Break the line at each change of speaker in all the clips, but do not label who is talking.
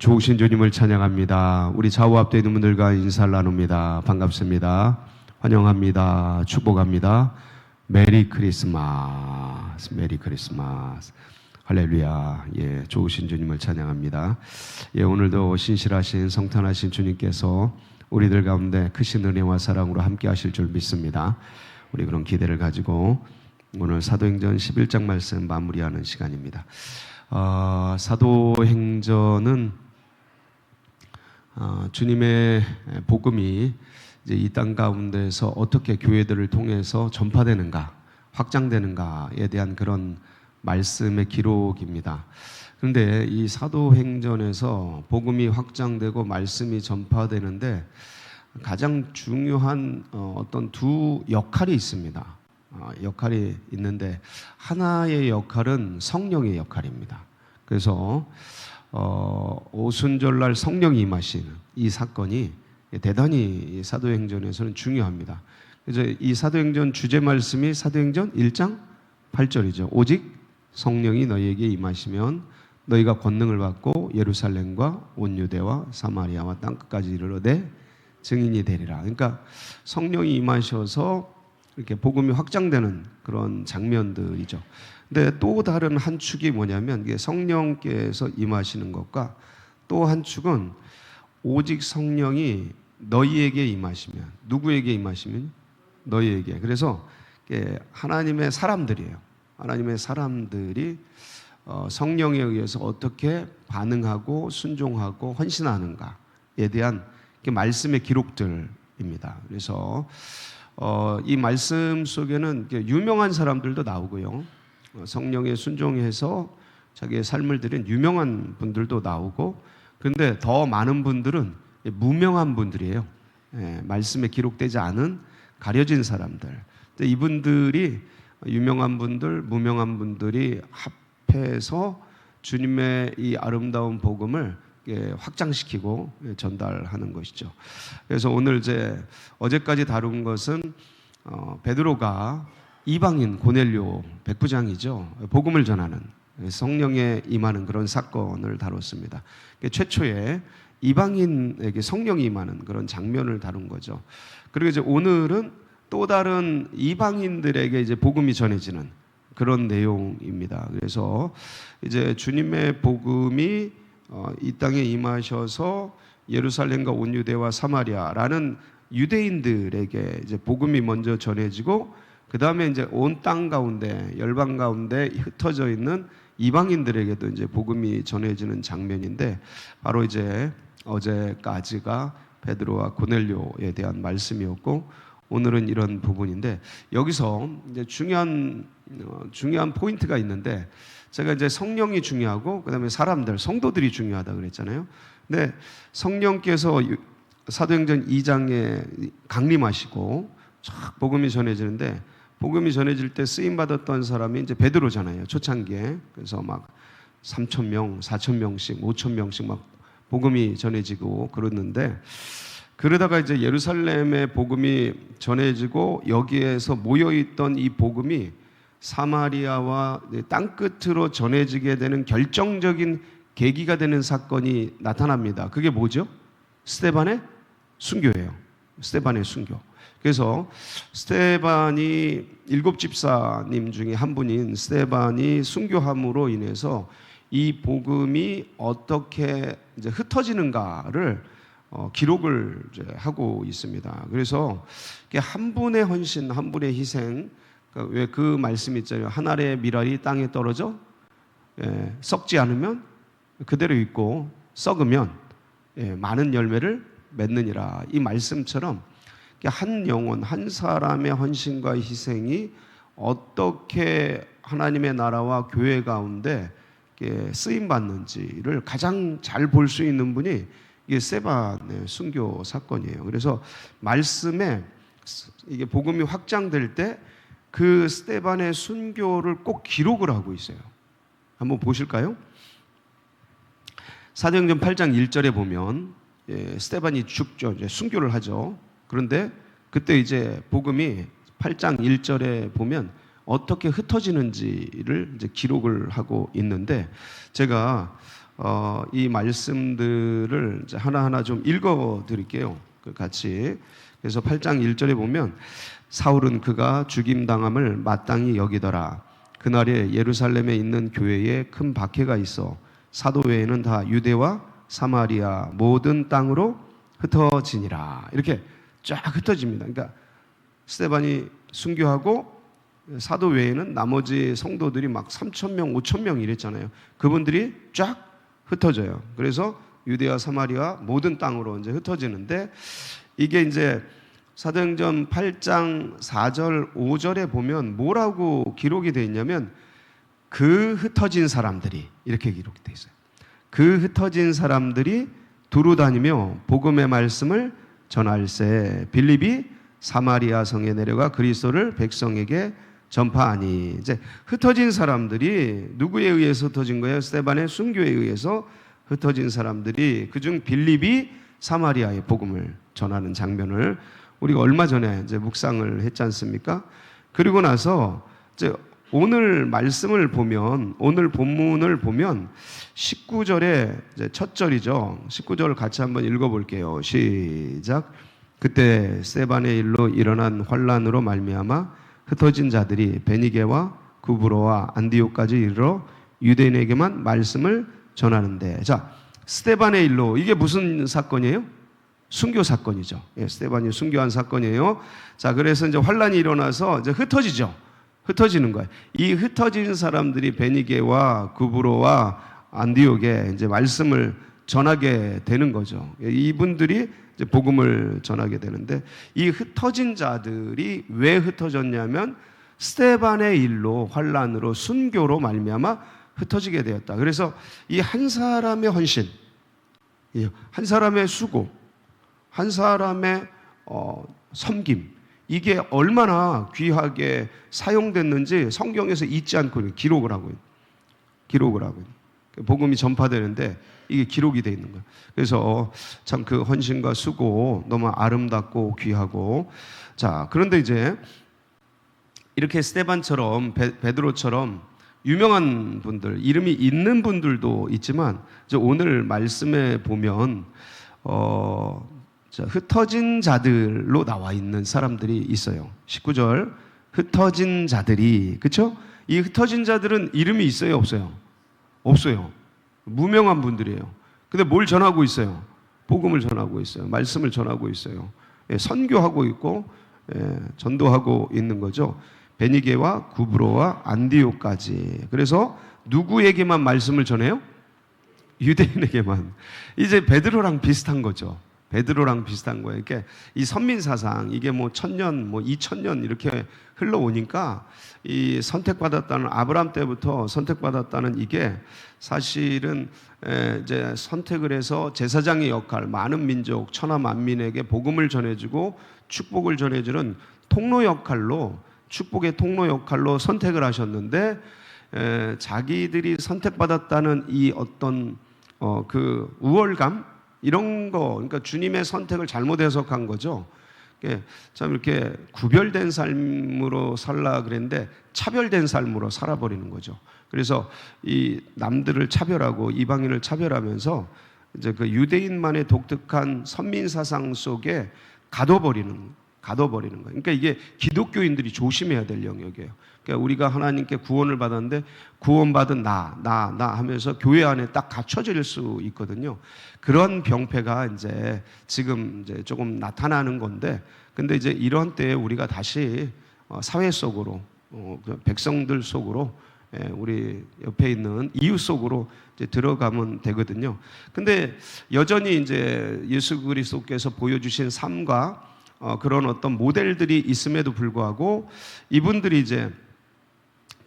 좋으신 주님을 찬양합니다. 우리 좌우 앞에 있는 분들과 인사를 나눕니다. 반갑습니다. 환영합니다. 축복합니다. 메리 크리스마스, 메리 크리스마스. 할렐루야. 예, 좋으신 주님을 찬양합니다. 예, 오늘도 신실하신 성탄하신 주님께서 우리들 가운데 크신 은혜와 사랑으로 함께 하실 줄 믿습니다. 우리 그런 기대를 가지고 오늘 사도행전 11장 말씀 마무리하는 시간입니다. 사도행전은 주님의 복음이 이제 이 땅 가운데서 어떻게 교회들을 통해서 전파되는가, 확장되는가에 대한 그런 말씀의 기록입니다. 그런데 이 사도행전에서 복음이 확장되고 말씀이 전파되는데 가장 중요한 어떤 두 역할이 있습니다. 역할이 있는데 하나의 역할은 성령의 역할입니다. 그래서 오순절날 성령이 임하시는 이 사건이 대단히 사도행전에서는 중요합니다. 그래서 이 사도행전 주제 말씀이 사도행전 1장 8절이죠. 오직 성령이 너희에게 임하시면 너희가 권능을 받고 예루살렘과 온 유대와 사마리아와 땅끝까지 이르러되 증인이 되리라. 그러니까 성령이 임하셔서 이렇게 복음이 확장되는 그런 장면들이죠. 근데 또 다른 한 축이 뭐냐면 이게 성령께서 임하시는 것과 또 한 축은 오직 성령이 너희에게 임하시면, 누구에게 임하시면? 너희에게. 그래서 하나님의 사람들이에요. 하나님의 사람들이 성령에 의해서 어떻게 반응하고 순종하고 헌신하는가에 대한 말씀의 기록들입니다. 그래서 이 말씀 속에는 유명한 사람들도 나오고요. 성령에 순종해서 자기의 삶을 드린 유명한 분들도 나오고, 그런데 더 많은 분들은 무명한 분들이에요. 말씀에 기록되지 않은 가려진 사람들. 이분들이 유명한 분들, 무명한 분들이 합해서 주님의 이 아름다운 복음을 확장시키고 전달하는 것이죠. 그래서 오늘 이제 어제까지 다룬 것은 베드로가 이방인 고넬료 백부장이죠. 복음을 전하는 성령에 임하는 그런 사건을 다뤘습니다. 최초에 이방인에게 성령이 임하는 그런 장면을 다룬 거죠. 그리고 이제 오늘은 또 다른 이방인들에게 이제 복음이 전해지는 그런 내용입니다. 그래서 이제 주님의 복음이 이 땅에 임하셔서 예루살렘과 온 유대와 사마리아라는 유대인들에게 이제 복음이 먼저 전해지고, 그 다음에 이제 온 땅 가운데, 열방 가운데 흩어져 있는 이방인들에게도 이제 복음이 전해지는 장면인데, 바로 이제 어제까지가 베드로와 고넬료에 대한 말씀이었고, 오늘은 이런 부분인데, 여기서 이제 중요한 포인트가 있는데, 제가 이제 성령이 중요하고 그다음에 사람들, 성도들이 중요하다 그랬잖아요. 근데 성령께서 사도행전 2장에 강림하시고 쫙 복음이 전해지는데, 복음이 전해질 때 쓰임 받았던 사람이 이제 베드로잖아요. 초창기에. 그래서 막 3,000명, 4,000명씩, 5,000명씩 막 복음이 전해지고 그러는데, 그러다가 이제 예루살렘의 복음이 전해지고 여기에서 모여있던 이 복음이 사마리아와 땅끝으로 전해지게 되는 결정적인 계기가 되는 사건이 나타납니다. 그게 뭐죠? 스데반의 순교예요. 스데반의 순교. 그래서 스데반이 7집사님 중에 한 분인 스데반이 순교함으로 인해서 이 복음이 어떻게 이제 흩어지는가를 기록을 이제 하고 있습니다. 그래서 한 분의 헌신, 한 분의 희생, 왜 그 말씀 있잖아요. 한 알의 밀알이 땅에 떨어져 썩지 않으면 그대로 있고 썩으면 많은 열매를 맺느니라. 이 말씀처럼 한 영혼, 한 사람의 헌신과 희생이 어떻게 하나님의 나라와 교회 가운데 쓰임 받는지를 가장 잘 볼 수 있는 분이 이게 스데반의 순교 사건이에요. 그래서 말씀에 이게 복음이 확장될 때 그 스데반의 순교를 꼭 기록을 하고 있어요. 한번 보실까요? 사도행전 8장 1절에 보면 스데반이 죽죠. 이제 순교를 하죠. 그런데 그때 이제 복음이 8장 1절에 보면 어떻게 흩어지는지를 이제 기록을 하고 있는데, 제가 이 말씀들을 이제 하나하나 좀 읽어 드릴게요. 같이. 그래서 8장 1절에 보면 사울은 그가 죽임당함을 마땅히 여기더라. 그날에 예루살렘에 있는 교회에 큰 박해가 있어 사도 외에는 다 유대와 사마리아 모든 땅으로 흩어지니라. 이렇게 쫙 흩어집니다. 그러니까 스데반이 순교하고 사도 외에는 나머지 성도들이 막 3,000명, 5,000명 이랬잖아요. 그분들이 쫙 흩어져요. 그래서 유대와 사마리아 모든 땅으로 이제 흩어지는데, 이게 이제 사도행전 8장 4절, 5절에 보면 뭐라고 기록이 되어 있냐면 그 흩어진 사람들이 이렇게 기록이 되어 있어요. 그 흩어진 사람들이 두루 다니며 복음의 말씀을 전할세 빌립이 사마리아 성에 내려가 그리스도를 백성에게 전파하니. 이제 흩어진 사람들이 누구에 의해서 흩어진 거예요? 스데반의 순교에 의해서 흩어진 사람들이, 그중 빌립이 사마리아의 복음을 전하는 장면을 우리가 얼마 전에 이제 묵상을 했지 않습니까? 그리고 나서 이제 오늘 말씀을 보면, 오늘 본문을 보면 19절에 이제 첫 절이죠. 19절을 같이 한번 읽어볼게요. 시작. 그때 스데반의 일로 일어난 환란으로 말미암아 흩어진 자들이 베니게와 구브로와 안디옥까지 이르러 유대인에게만 말씀을 전하는데, 자, 스데반의 일로, 이게 무슨 사건이에요? 순교 사건이죠. 예, 스데반이 순교한 사건이에요. 자, 그래서 이제 환란이 일어나서 이제 흩어지죠. 흩어지는 거예요. 이 흩어진 사람들이 베니게와 구브로와 안디옥에 이제 말씀을 전하게 되는 거죠. 이분들이 이제 복음을 전하게 되는데, 이 흩어진 자들이 왜 흩어졌냐면 스데반의 일로, 환란으로, 순교로 말미암아 흩어지게 되었다. 그래서 이 한 사람의 헌신, 한 사람의 수고, 한 사람의 섬김, 이게 얼마나 귀하게 사용됐는지 성경에서 잊지 않고 기록을 하고 있는. 복음이 전파되는데 이게 기록이 되어 있는 거예요. 그래서 참 그 헌신과 수고 너무 아름답고 귀하고. 자, 그런데 이제 이렇게 스데반처럼, 베드로처럼 유명한 분들, 이름이 있는 분들도 있지만, 이제 오늘 말씀에 보면 흩어진 자들로 나와 있는 사람들이 있어요. 19절, 흩어진 자들이, 그렇죠? 이 흩어진 자들은 이름이 있어요, 없어요? 없어요. 무명한 분들이에요. 근데 뭘 전하고 있어요? 복음을 전하고 있어요. 말씀을 전하고 있어요. 선교하고 있고, 전도하고 있는 거죠. 베니게와 구브로와 안디옥까지. 그래서 누구에게만 말씀을 전해요? 유대인에게만. 이제 베드로랑 비슷한 거죠. 베드로랑 비슷한 거예요. 이렇게 이 선민 사상, 이게 뭐 1000년, 뭐 2000년 이렇게 흘러오니까 이 선택받았다는, 아브라함 때부터 선택받았다는 이게 사실은 이제 선택을 해서 제사장의 역할, 많은 민족, 천하 만민에게 복음을 전해주고 축복을 전해주는 통로 역할로, 축복의 통로 역할로 선택을 하셨는데, 자기들이 선택받았다는 이 어떤 그 우월감, 이런 거, 그러니까 주님의 선택을 잘못 해석한 거죠. 참 이렇게 구별된 삶으로 살라 그랬는데 차별된 삶으로 살아버리는 거죠. 그래서 이 남들을 차별하고 이방인을 차별하면서 이제 그 유대인만의 독특한 선민 사상 속에 가둬버리는 거예요. 그러니까 이게 기독교인들이 조심해야 될 영역이에요. 그러니까 우리가 하나님께 구원을 받았는데 구원받은 나 하면서 교회 안에 딱 갇혀질 수 있거든요. 그런 병폐가 이제 지금 이제 조금 나타나는 건데, 근데 이제 이런 때에 우리가 다시 사회 속으로, 백성들 속으로, 우리 옆에 있는 이웃 속으로 이제 들어가면 되거든요. 근데 여전히 이제 예수 그리스도께서 보여주신 삶과 그런 어떤 모델들이 있음에도 불구하고 이분들이 이제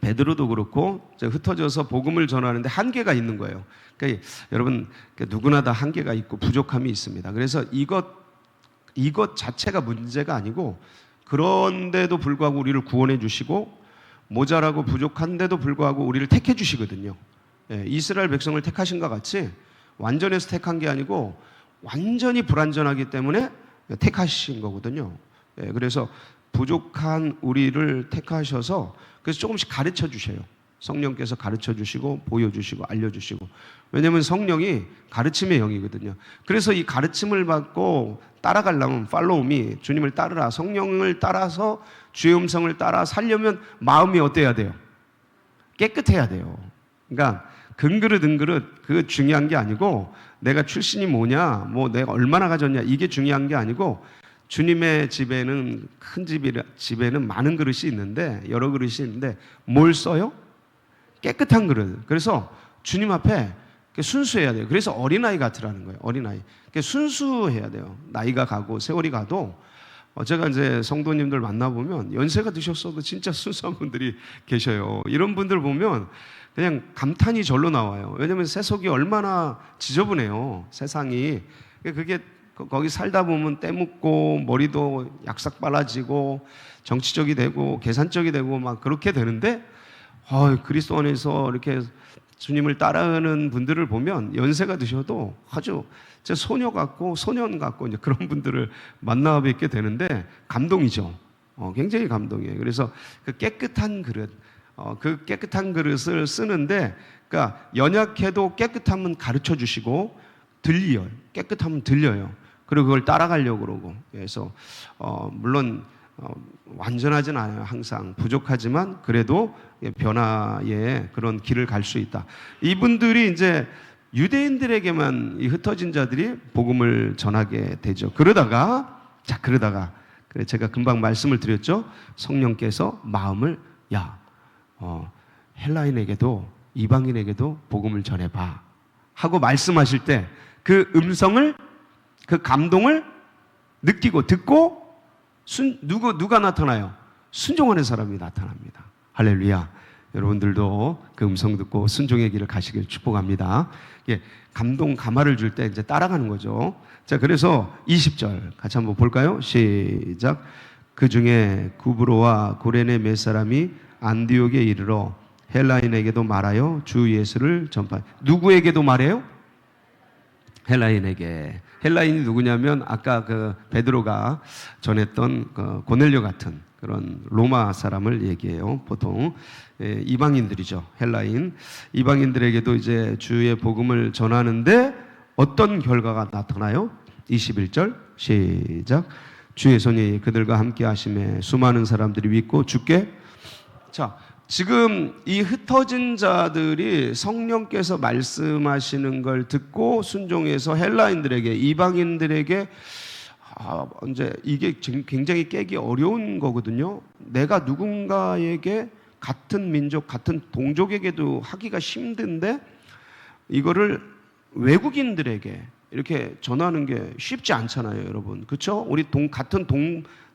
베드로도 그렇고 이제 흩어져서 복음을 전하는데 한계가 있는 거예요. 그러니까 여러분, 누구나 다 한계가 있고 부족함이 있습니다. 그래서 이것 자체가 문제가 아니고, 그런데도 불구하고 우리를 구원해 주시고 모자라고 부족한데도 불구하고 우리를 택해 주시거든요. 이스라엘 백성을 택하신 것 같이 완전해서 택한 게 아니고 완전히 불완전하기 때문에 택하신 거거든요. 그래서 부족한 우리를 택하셔서 그래서 조금씩 가르쳐 주셔요. 성령께서 가르쳐 주시고 보여주시고 알려주시고. 왜냐하면 성령이 가르침의 영이거든요. 그래서 이 가르침을 받고 따라가려면 팔로우미, 주님을 따르라, 성령을 따라서 주의 음성을 따라 살려면 마음이 어때야 돼요? 깨끗해야 돼요. 그러니까 금그릇 은그릇 그거 중요한 게 아니고 내가 출신이 뭐냐, 뭐 내가 얼마나 가졌냐 이게 중요한 게 아니고, 주님의 집에는 큰 집에는 많은 그릇이 있는데, 여러 그릇이 있는데 뭘 써요? 깨끗한 그릇. 그래서 주님 앞에 순수해야 돼요. 그래서 어린아이 같으라는 거예요. 어린아이. 순수해야 돼요. 나이가 가고 세월이 가도. 제가 이제 성도님들 만나보면 연세가 드셨어도 진짜 순수한 분들이 계셔요. 이런 분들 보면 그냥 감탄이 절로 나와요. 왜냐하면 세속이 얼마나 지저분해요. 세상이. 그게 거기 살다 보면 때묻고 머리도 약삭 빨라지고 정치적이 되고 계산적이 되고 막 그렇게 되는데, 그리스도 안에서 이렇게 주님을 따르는 분들을 보면 연세가 드셔도 아주 소녀 같고 소년 같고 이제 그런 분들을 만나 뵙게 되는데 감동이죠. 굉장히 감동이에요. 그래서 그 깨끗한 그릇, 그 깨끗한 그릇을 쓰는데, 그러니까 연약해도 깨끗하면 가르쳐 주시고 들려요. 깨끗하면 들려요. 그리고 그걸 따라가려고 그러고. 그래서 물론 완전하진 않아요. 항상 부족하지만 그래도 변화의 그런 길을 갈 수 있다. 이분들이 이제 유대인들에게만 이 흩어진 자들이 복음을 전하게 되죠. 그러다가 제가 금방 말씀을 드렸죠. 성령께서 마음을 헬라인에게도 이방인에게도 복음을 전해봐 하고 말씀하실 때 그 음성을, 그 감동을 느끼고 듣고 누가 나타나요? 순종하는 사람이 나타납니다. 할렐루야. 여러분들도 그 음성 듣고 순종의 길을 가시길 축복합니다. 감동 가마를 줄 때 이제 따라가는 거죠. 자, 그래서 20절 같이 한번 볼까요? 시작. 그 중에 구브로와 구레네 몇 사람이 안디옥에 이르러 헬라인에게도 말하여 주 예수를 전파. 누구에게도 말해요? 헬라인에게. 헬라인이 누구냐면 아까 그 베드로가 전했던 그 고넬료 같은 그런 로마 사람을 얘기해요. 보통 이방인들이죠. 헬라인. 이방인들에게도 이제 주의 복음을 전하는데 어떤 결과가 나타나요? 21절 시작. 주의 손이 그들과 함께 하심에 수많은 사람들이 믿고 주께. 자, 지금 이 흩어진 자들이 성령께서 말씀하시는 걸 듣고 순종해서 헬라인들에게, 이방인들에게 이제 이게 굉장히 깨기 어려운 거거든요. 내가 누군가에게 같은 민족, 같은 동족에게도 하기가 힘든데 이거를 외국인들에게 이렇게 전하는 게 쉽지 않잖아요, 여러분. 그렇죠? 우리 같은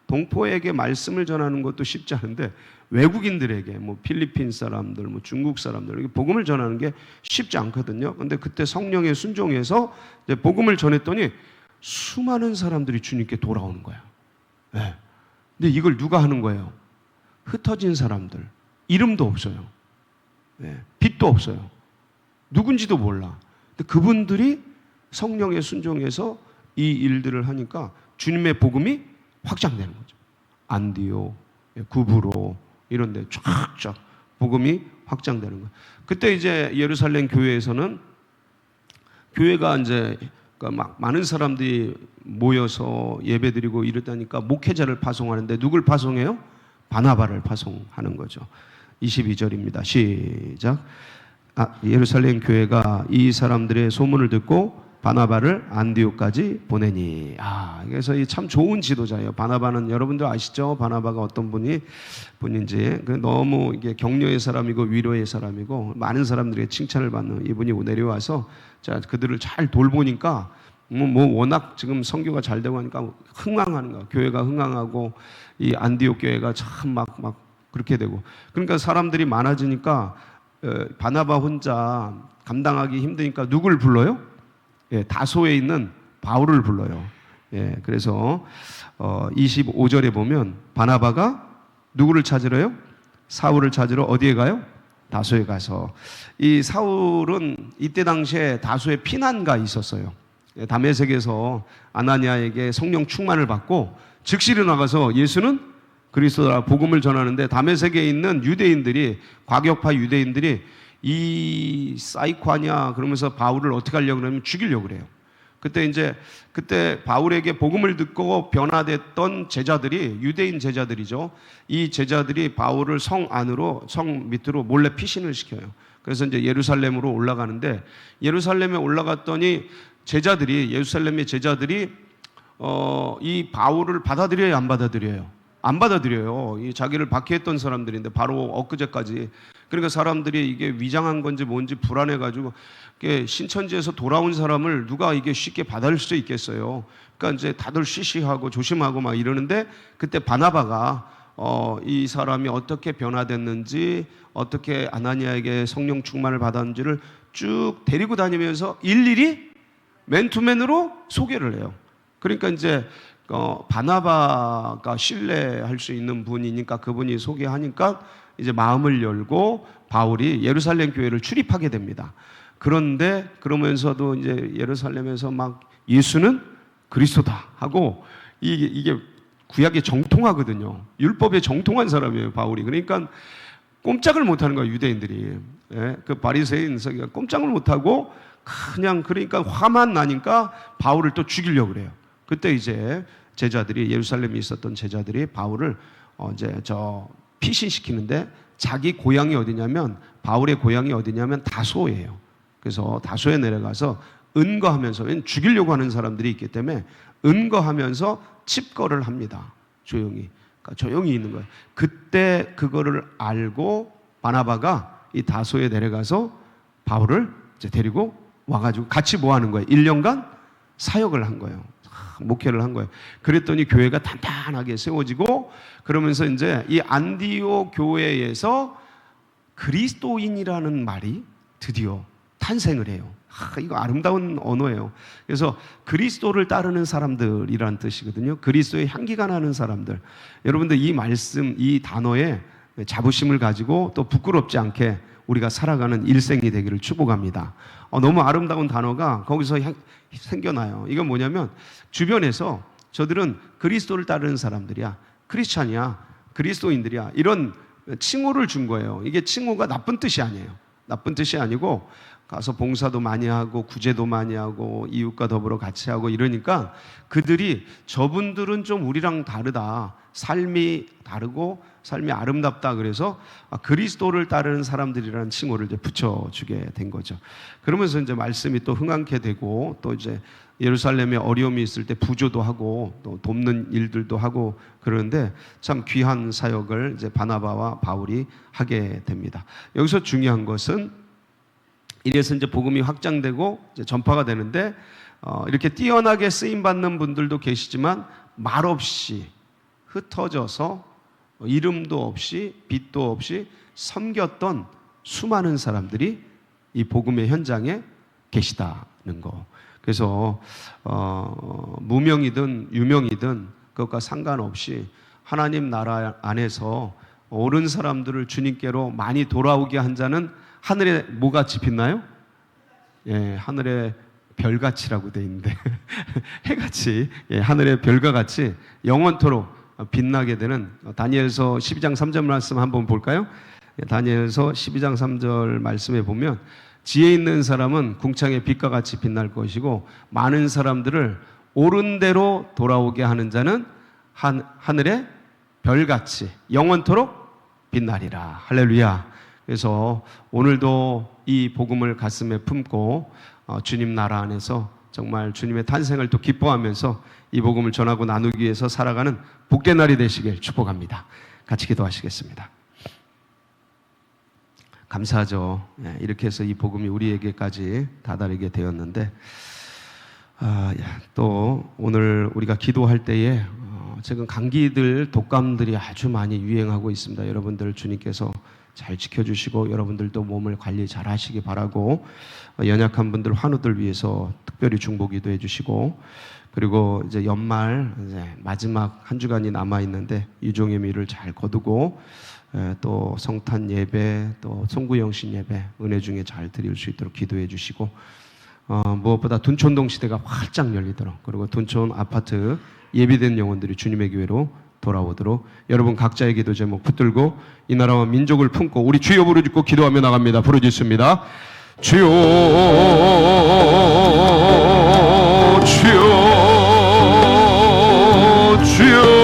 동포에게 말씀을 전하는 것도 쉽지 않은데 외국인들에게 뭐 필리핀 사람들, 뭐 중국 사람들 이렇게 복음을 전하는 게 쉽지 않거든요. 근데 그때 성령에 순종해서 이제 복음을 전했더니 수많은 사람들이 주님께 돌아오는 거예요. 네. 근데 이걸 누가 하는 거예요? 흩어진 사람들. 이름도 없어요. 네. 빛도 없어요. 누군지도 몰라. 근데 그분들이 성령에 순종해서 이 일들을 하니까 주님의 복음이 확장되는 거죠. 안디옥, 구브로 이런 데 쫙쫙 복음이 확장되는 거예요. 그때 이제 예루살렘 교회에서는 교회가 이제 그러니까 막 많은 사람들이 모여서 예배드리고 이러다니까 목회자를 파송하는데 누굴 파송해요? 바나바를 파송하는 거죠. 22절입니다. 시작. 예루살렘 교회가 이 사람들의 소문을 듣고 바나바를 안디옥까지 보내니. 그래서 이 참 좋은 지도자예요. 바나바는 여러분들 아시죠? 바나바가 어떤 분인지. 너무 이게 격려의 사람이고 위로의 사람이고 많은 사람들의 칭찬을 받는 이분이 내려와서 자, 그들을 잘 돌보니까 워낙 지금 선교가 잘 되고 하니까 흥황하는 거야. 교회가 흥황하고 이 안디옥 교회가 참 막 그렇게 되고. 그러니까 사람들이 많아지니까 바나바 혼자 감당하기 힘드니까 누굴 불러요? 다소에 있는 바울을 불러요. 그래서 25절에 보면 바나바가 누구를 찾으러요? 사울을 찾으러 어디에 가요? 다소에 가서. 이 사울은 이때 당시에 다소에 피난가 있었어요. 다메섹에서 아나니아에게 성령 충만을 받고 즉시 일어나가서 예수는 그리스도라 복음을 전하는데 다메섹에 있는 유대인들이, 과격파 유대인들이 이 사이코 아니야 그러면서 바울을 어떻게 하려고 그러면 죽이려고 그래요. 그때 바울에게 복음을 듣고 변화됐던 제자들이, 유대인 제자들이죠. 이 제자들이 바울을 성 안으로, 성 밑으로 몰래 피신을 시켜요. 그래서 이제 예루살렘으로 올라가는데, 예루살렘에 올라갔더니 예루살렘의 제자들이 이 바울을 받아들여야 안 받아들여요? 안 받아들여요. 이 자기를 박해했던 사람들인데, 바로 엊그제까지. 그러니까 사람들이 이게 위장한 건지 뭔지 불안해가지고, 신천지에서 돌아온 사람을 누가 이게 쉽게 받아들일 수 있겠어요. 그러니까 이제 다들 쉬쉬하고 조심하고 막 이러는데, 그때 바나바가 이 사람이 어떻게 변화됐는지, 어떻게 아나니아에게 성령 충만을 받았는지를 쭉 데리고 다니면서 일일이 맨투맨으로 소개를 해요. 그러니까 이제 바나바가 신뢰할 수 있는 분이니까 그분이 소개하니까 이제 마음을 열고 바울이 예루살렘 교회를 출입하게 됩니다. 그런데 그러면서도 이제 예루살렘에서 막 예수는 그리스도다 하고, 이게 구약에 정통하거든요. 율법에 정통한 사람이에요, 바울이. 그러니까 꼼짝을 못하는 거예요, 유대인들이. 예? 그 바리새인 서기가 꼼짝을 못하고 그냥, 그러니까 화만 나니까 바울을 또 죽이려고 그래요. 그때 이제 제자들이, 예루살렘에 있었던 제자들이 바울을 이제 피신시키는데, 자기 고향이 어디냐면, 바울의 고향이 어디냐면 다소예요. 그래서 다소에 내려가서 은거하면서, 죽이려고 하는 사람들이 있기 때문에 은거하면서 칩거를 합니다. 조용히. 그러니까 조용히 있는 거예요. 그때 그거를 알고 바나바가 이 다소에 내려가서 바울을 이제 데리고 와가지고 같이 뭐 하는 거예요? 1년간 사역을 한 거예요. 목회를 한 거예요. 그랬더니 교회가 단단하게 세워지고, 그러면서 이제 이 안디옥 교회에서 그리스도인이라는 말이 드디어 탄생을 해요. 이거 아름다운 언어예요. 그래서 그리스도를 따르는 사람들이라는 뜻이거든요. 그리스도의 향기가 나는 사람들. 여러분들 이 말씀, 이 단어에 자부심을 가지고 또 부끄럽지 않게 우리가 살아가는 일생이 되기를 축복합니다. 너무 아름다운 단어가 거기서 생겨나요. 이건 뭐냐면, 주변에서 저들은 그리스도를 따르는 사람들이야, 크리스찬이야, 그리스도인들이야, 이런 칭호를 준 거예요. 이게 칭호가 나쁜 뜻이 아니에요. 나쁜 뜻이 아니고, 가서 봉사도 많이 하고 구제도 많이 하고 이웃과 더불어 같이 하고 이러니까 그들이, 저분들은 좀 우리랑 다르다, 삶이 다르고 삶이 아름답다, 그래서 그리스도를 따르는 사람들이라는 칭호를 이제 붙여주게 된 거죠. 그러면서 이제 말씀이 또 흥황케 되고, 또 이제 예루살렘에 어려움이 있을 때 부조도 하고 또 돕는 일들도 하고 그러는데, 참 귀한 사역을 이제 바나바와 바울이 하게 됩니다. 여기서 중요한 것은, 이래서 이제 복음이 확장되고 이제 전파가 되는데, 이렇게 뛰어나게 쓰임 받는 분들도 계시지만 말없이 흩어져서 이름도 없이 빛도 없이 섬겼던 수많은 사람들이 이 복음의 현장에 계시다는 거. 그래서 무명이든 유명이든 그것과 상관없이 하나님 나라 안에서 옳은 사람들을 주님께로 많이 돌아오게 한 자는 하늘에 뭐같이 빛나요? 예, 하늘에 별같이라고 돼 있는데 해같이, 예, 하늘의 별과 같이 영원토록 빛나게 되는, 다니엘서 12장 3절 말씀 한번 볼까요? 예, 다니엘서 12장 3절 말씀에 보면, 지혜 있는 사람은 궁창의 빛과 같이 빛날 것이고, 많은 사람들을 옳은 대로 돌아오게 하는 자는 하늘의 별같이 영원토록 빛나리라. 할렐루야. 그래서 오늘도 이 복음을 가슴에 품고 주님 나라 안에서 정말 주님의 탄생을 또 기뻐하면서 이 복음을 전하고 나누기 위해서 살아가는 복된 날이 되시길 축복합니다. 같이 기도하시겠습니다. 감사하죠. 이렇게 해서 이 복음이 우리에게까지 다다르게 되었는데, 또 오늘 우리가 기도할 때에 지금 감기들, 독감들이 아주 많이 유행하고 있습니다. 여러분들 주님께서 잘 지켜주시고 여러분들도 몸을 관리 잘 하시기 바라고, 연약한 분들, 환우들 위해서 특별히 중보 기도해 주시고, 그리고 이제 연말 이제 마지막 한 주간이 남아 있는데 유종의 미를 잘 거두고, 또 성탄 예배, 또 송구영신 예배 은혜 중에 잘 드릴 수 있도록 기도해 주시고, 무엇보다 둔촌동 시대가 활짝 열리도록, 그리고 둔촌 아파트 예비된 영혼들이 주님의 교회로 돌아오도록 여러분 각자의 기도 제목 붙들고 이 나라와 민족을 품고 우리 주여 부르짖고 기도하며 나갑니다. 부르짖습니다. 주여 주여 주여